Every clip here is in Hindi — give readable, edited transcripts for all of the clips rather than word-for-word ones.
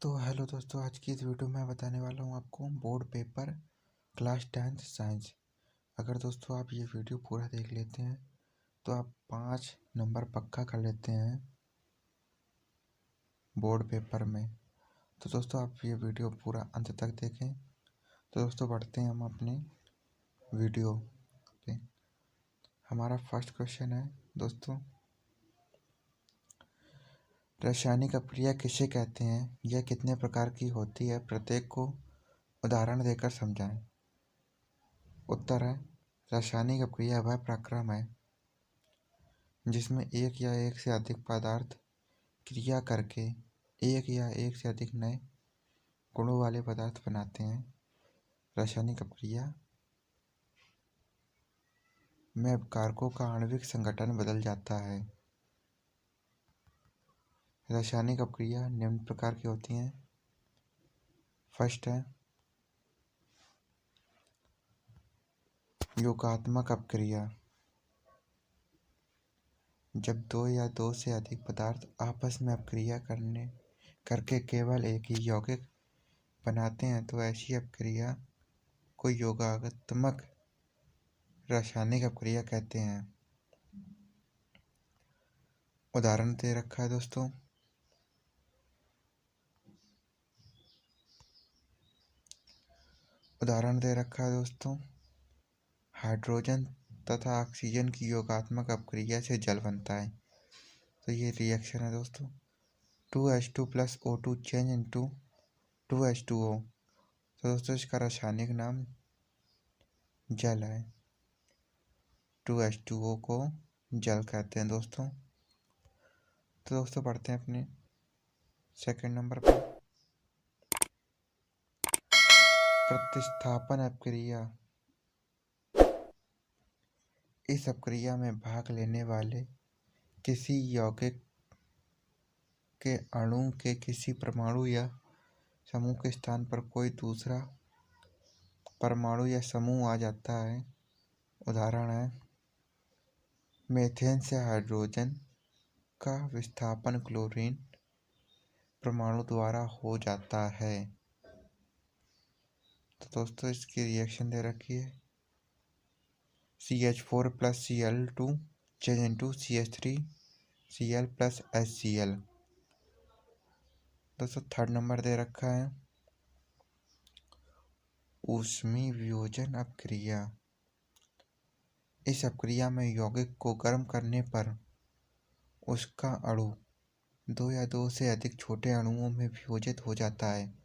तो हेलो दोस्तों, आज की इस वीडियो में बताने वाला हूँ आपको board paper class 10th science. अगर दोस्तों आप ये वीडियो पूरा देख लेते हैं तो आप 5 नंबर पक्का कर लेते हैं बोर्ड पेपर में। तो दोस्तों आप ये वीडियो पूरा अंत तक देखें। तो दोस्तों बढ़ते हैं हम अपने वीडियो पे। हमारा फर्स्ट क्वेश्चन है दोस्तों, रासायनिक अपक्रिया किसे कहते हैं, यह कितने प्रकार की होती है, प्रत्येक को उदाहरण देकर समझाएं। उत्तर है, रासायनिक अपक्रिया वह प्रक्रम है जिसमें एक या एक से अधिक पदार्थ क्रिया करके एक या एक से अधिक नए गुणों वाले पदार्थ बनाते हैं। रासायनिक अपक्रिया में कारकों का आणविक संगठन बदल जाता है। रासायनिक अपक्रिया निम्न प्रकार की होती हैं। फर्स्ट है योगात्मक अपक्रिया। जब दो या दो से अधिक पदार्थ आपस में अपक्रिया करके केवल एक ही यौगिक बनाते हैं तो ऐसी अपक्रिया को योगात्मक रासायनिक अपक्रिया कहते हैं। उदाहरण दे रखा है दोस्तों, हाइड्रोजन तथा ऑक्सीजन की योगात्मक अपक्रिया से जल बनता है। तो ये रिएक्शन है दोस्तों, 2H2 + O2 change into 2H2O। तो दोस्तों इसका रासायनिक नाम जल है। 2H2O को जल कहते हैं दोस्तों। तो दोस्तों बढ़ते हैं अपने सेकंड नंबर पर, प्रतिस्थापन अपक्रिया। इस अपक्रिया में भाग लेने वाले किसी यौगिक के अणु के किसी परमाणु या समूह के स्थान पर कोई दूसरा परमाणु या समूह आ जाता है। उदाहरण है, मीथेन से हाइड्रोजन का विस्थापन क्लोरीन परमाणु द्वारा हो जाता है। तो दोस्तों इसकी रिएक्शन दे रखी है, CH4 + Cl2 change into CH3Cl + HCl। दोस्तों थर्ड नंबर दे रखा है ऊष्मीय वियोजन अपक्रिया। इस अपक्रिया में यौगिक को गर्म करने पर उसका अणु दो या दो से अधिक छोटे अणुओं में वियोजित हो जाता है,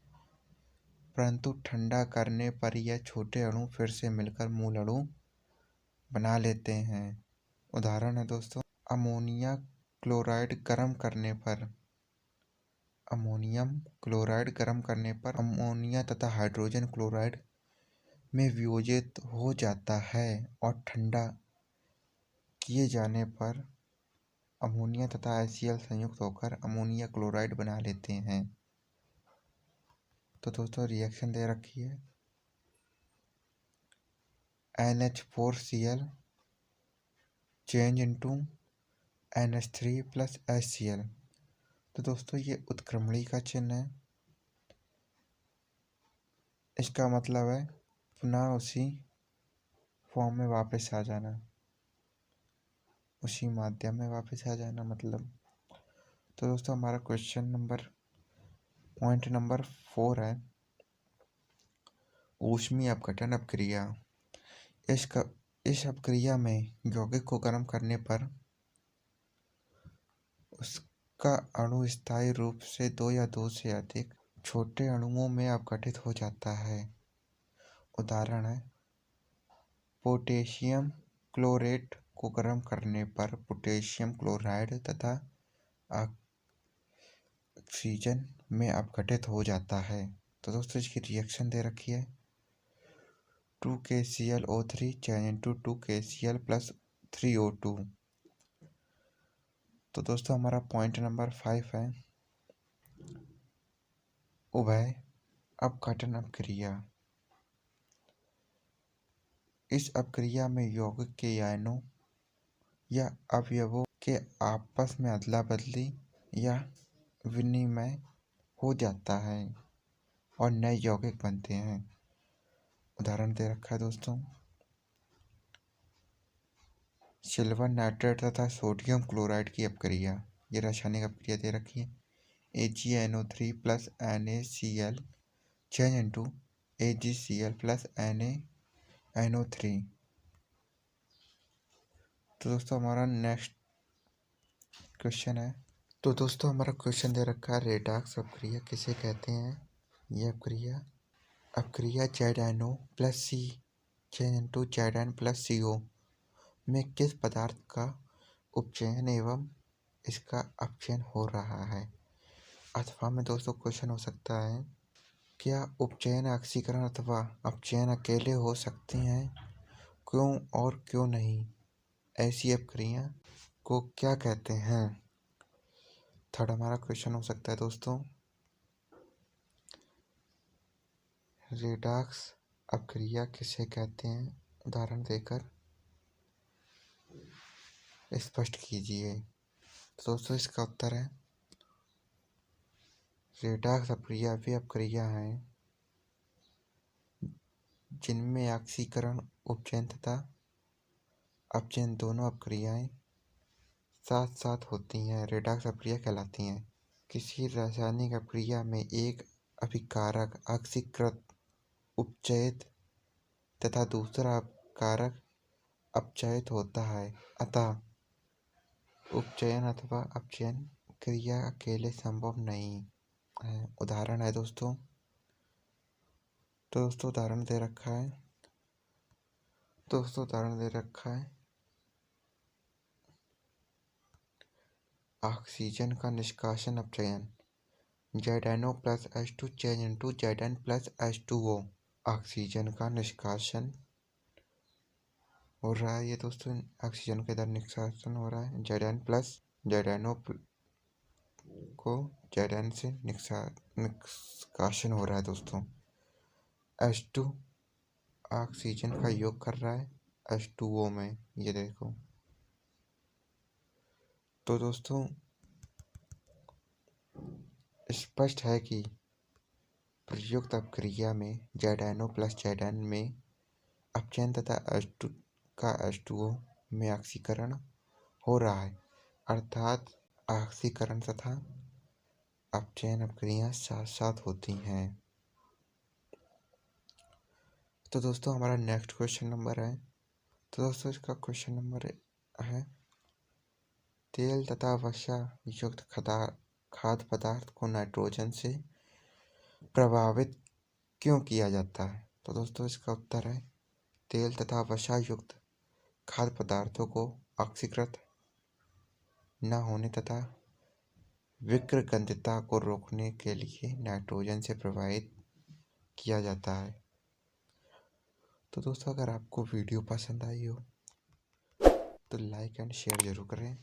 परंतु ठंडा करने पर यह छोटे अणु फिर से मिलकर मूल अणु बना लेते हैं। उदाहरण है दोस्तों, अमोनियम क्लोराइड गर्म करने पर अमोनिया तथा हाइड्रोजन क्लोराइड में वियोजित हो जाता है और ठंडा किए जाने पर अमोनिया तथा HCl संयुक्त होकर अमोनिया क्लोराइड बना लेते हैं। तो दोस्तों रिएक्शन दे रखी है, NH4Cl change into NH3 + HCl। तो दोस्तों ये उत्क्रमणी का चिन्ह है। इसका मतलब है पुनः उसी फॉर्म में वापस आ जाना, उसी माध्यम में वापस आ जाना मतलब। तो दोस्तों हमारा पॉइंट नंबर 4 है ऊष्मीय अपघटन अपक्रिया। इस अपक्रिया में यौगिक को गर्म करने पर उसका अणु स्थायी रूप से दो या दो से अधिक छोटे अणुओं में अपघटित हो जाता है। उदाहरण है, पोटेशियम क्लोरेट को गर्म करने पर पोटेशियम क्लोराइड तथा ऑक्सीजन में अपघटित हो जाता है। तो दोस्तों इसकी रिएक्शन दे रखी है, 2KClO3 change into 2KCl + 3O2। तो दोस्तों हमारा पॉइंट नंबर 5 है उभय अपघटन अपक्रिया। इस अपक्रिया में यौगिक के आयनों या अवयवों के आपस में अदला बदली या विनिमय हो जाता है और नए यौगिक बनते हैं। उदाहरण दे रखा है दोस्तों, सिल्वर नाइट्रेट तथा सोडियम क्लोराइड की अपक्रिया। ये रासायनिक अपक्रिया दे रखी है। AgNO3 plus NaCl change into AgCl plus NaNO3। तो दोस्तों हमारा नेक्स्ट क्वेश्चन है। तो दोस्तों हमारा क्वेश्चन दे रखा है, रेडॉक्स अपक्रिया किसे कहते हैं। ये अपक्रिया ZnO plus C change into Zn plus CO में किस पदार्थ का उपचयन एवं इसका अपचयन हो रहा है। अथवा में दोस्तों क्वेश्चन हो सकता है, क्या उपचयन ऑक्सीकरण अथवा अपचयन अकेले हो सकते हैं, क्यों और क्यों नहीं, ऐसी अपक्रिया को क्या कहते हैं। थर्ड हमारा क्वेश्चन हो सकता है दोस्तों, रेडॉक्स अपक्रिया किसे कहते हैं, उदाहरण देकर स्पष्ट कीजिए। तो दोस्तों इसका उत्तर है, रेडॉक्स अपक्रिया वे अपक्रिया हैं जिनमें ऑक्सीकरण, उपचयन तथा अपचयन दोनों अपक्रियाएं साथ साथ होती हैं, रेडॉक्स अपक्रिया कहलाती हैं। किसी रासायनिक अपक्रिया में एक अभिकारक ऑक्सीकृत, उपचयित तथा दूसरा कारक अपचयित होता है, अतः उपचयन अथवा अपचयन क्रिया अकेले संभव नहीं है। उदाहरण है दोस्तों, तो दोस्तों उदाहरण दे रखा है, ऑक्सीजन का निष्कासन अपचयन ZnO plus H2 change into Zn plus H2O। Oxygen का निष्कासन हो रहा है, ये दोस्तों ऑक्सीजन के इधर निष्कासन हो रहा है, Zn प्लस ZnO को Zn से निष्कासन हो रहा है दोस्तों। H2 ऑक्सीजन का योग कर रहा है H2O में, ये देखो। तो दोस्तों स्पष्ट है कि प्रयुक्त अपक्रिया में ZnO प्लस Zn में अपचयन तथा H2 का H2O में ऑक्सीकरण हो रहा है, अर्थात ऑक्सीकरण तथा अपचयन अपक्रिया साथ साथ होती हैं। तो दोस्तों हमारा नेक्स्ट क्वेश्चन नंबर है। तो दोस्तों इसका क्वेश्चन नंबर है, तेल तथा वसा युक्त खाद्य पदार्थ को नाइट्रोजन से प्रभावित क्यों किया जाता है। तो दोस्तों इसका उत्तर है, तेल तथा वसा युक्त खाद्य पदार्थों को ऑक्सीकृत न होने तथा विकृगंधता को रोकने के लिए नाइट्रोजन से प्रभावित किया जाता है। तो दोस्तों अगर आपको वीडियो पसंद आई हो तो लाइक एंड शेयर जरूर करें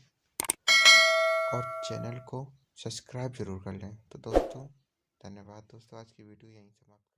और चैनल को सब्सक्राइब जरूर कर लें। तो दोस्तों धन्यवाद दोस्तों, आज की वीडियो यहीं समाप्त।